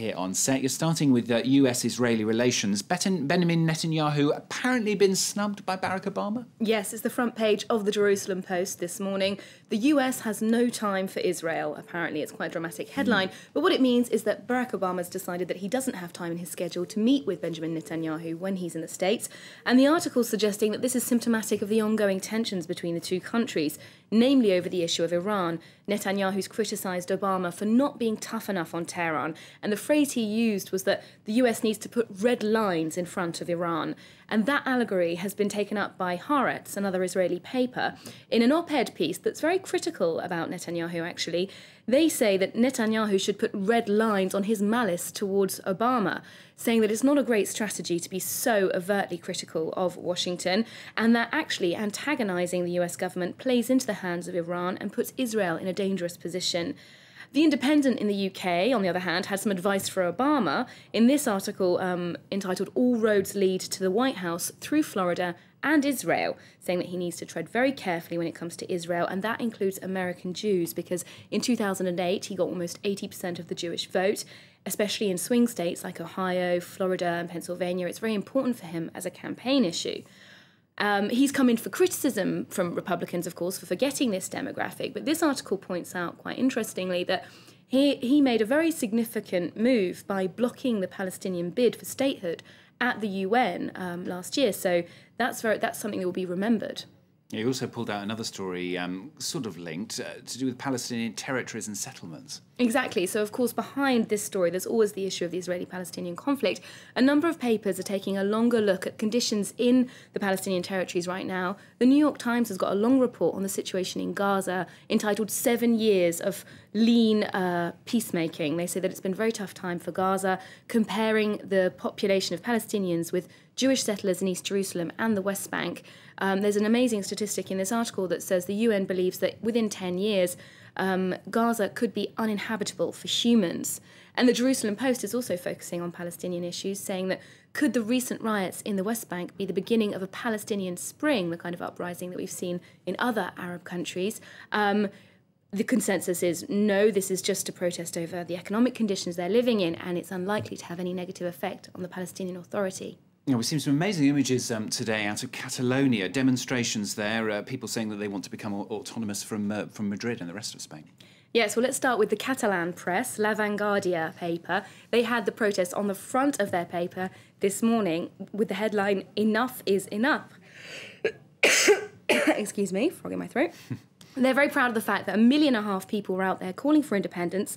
Here on set, you're starting with US-Israeli relations. Benjamin Netanyahu apparently been snubbed by Barack Obama? Yes, it's the front page of the Jerusalem Post this morning. The US has no time for Israel. Apparently, it's quite a dramatic headline. But what it means is that Barack Obama's decided that he doesn't have time in his schedule to meet with Benjamin Netanyahu when he's in the States. And the article's suggesting that this is symptomatic of the ongoing tensions between the two countries, namely over the issue of Iran. Netanyahu's criticised Obama for not being tough enough on Tehran, and the phrase he used was that the US needs to put red lines in front of Iran. And that allegory has been taken up by Haaretz, another Israeli paper, in an op-ed piece that's very critical about Netanyahu, actually. They say that Netanyahu should put red lines on his malice towards Obama, saying that it's not a great strategy to be so overtly critical of Washington, and that actually antagonising the US government plays into the hands of Iran and puts Israel in a dangerous position. The Independent in the UK, on the other hand, had some advice for Obama in this article entitled "All Roads Lead to the White House Through Florida and Israel," saying that he needs to tread very carefully when it comes to Israel, and that includes American Jews, because in 2008 he got almost 80% of the Jewish vote, especially in swing states like Ohio, Florida and Pennsylvania. It's very important for him as a campaign issue. He's come in for criticism from Republicans, of course, for forgetting this demographic, but this article points out, quite interestingly, that he made a very significant move by blocking the Palestinian bid for statehood at the UN last year, so that's something that will be remembered. He also pulled out another story, sort of linked, to do with Palestinian territories and settlements. Exactly. So, of course, behind this story, there's always the issue of the Israeli-Palestinian conflict. A number of papers are taking a longer look at conditions in the Palestinian territories right now. The New York Times has got a long report on the situation in Gaza entitled 7 Years of Lean Peacemaking. They say that it's been a very tough time for Gaza, comparing the population of Palestinians with Jewish settlers in East Jerusalem and the West Bank. There's an amazing statistic in this article that says the UN believes that within 10 years, Gaza could be uninhabitable for humans. And the Jerusalem Post is also focusing on Palestinian issues, saying that could the recent riots in the West Bank be the beginning of a Palestinian spring, the kind of uprising that we've seen in other Arab countries? The consensus is no, this is just a protest over the economic conditions they're living in, and it's unlikely to have any negative effect on the Palestinian Authority. You know, we've seen some amazing images today out of Catalonia, demonstrations there, people saying that they want to become autonomous from Madrid and the rest of Spain. Yes, well, let's start with the Catalan press, La Vanguardia paper. They had the protest on the front of their paper this morning with the headline, "Enough is enough." Excuse me, frog in my throat. They're very proud of the fact that 1.5 million people were out there calling for independence,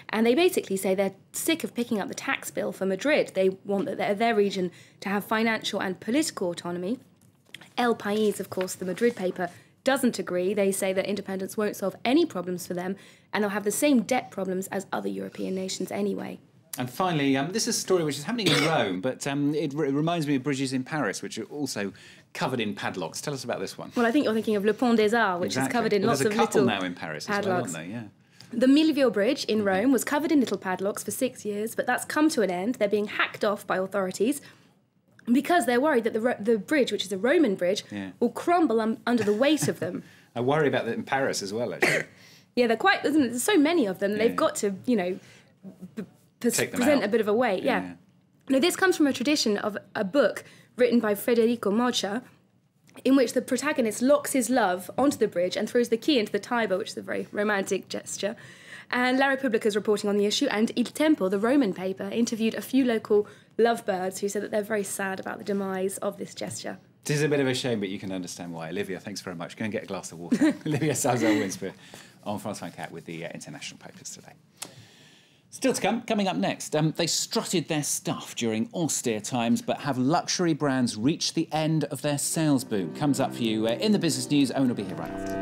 and they basically say they're sick of picking up the tax bill for Madrid. They want their region to have financial and political autonomy. El País, of course, the Madrid paper, doesn't agree. They say that independence won't solve any problems for them, and they'll have the same debt problems as other European nations anyway. And finally, this is a story which is happening in Rome, but it reminds me of bridges in Paris, which are also covered in padlocks. Tell us about this one. Well, I think you're thinking of Le Pont des Arts, which is covered in lots of little padlocks. There's a couple now in Paris as well, aren't there? Yeah. The Milvio Bridge in Rome was covered in little padlocks for 6 years, but that's come to an end. They're being hacked off by authorities because they're worried that the bridge, which is a Roman bridge, will crumble under the weight of them. I worry about that in Paris as well, actually. Yeah, there's so many of them. They've got to, present a bit of a weight. Yeah. Now, this comes from a tradition of a book written by Federico Mocha, in which the protagonist locks his love onto the bridge and throws the key into the Tiber, which is a very romantic gesture. And La Repubblica is reporting on the issue, and Il Tempo, the Roman paper, interviewed a few local lovebirds who said that they're very sad about the demise of this gesture. It is a bit of a shame, but you can understand why. Olivia, thanks very much. Go and get a glass of water. Olivia Salzo-Winsper on France 24 with the international papers today. Still to come, coming up next, they strutted their stuff during austere times, but have luxury brands reached the end of their sales boom? Comes up for you in the business news. Owen will be here right after.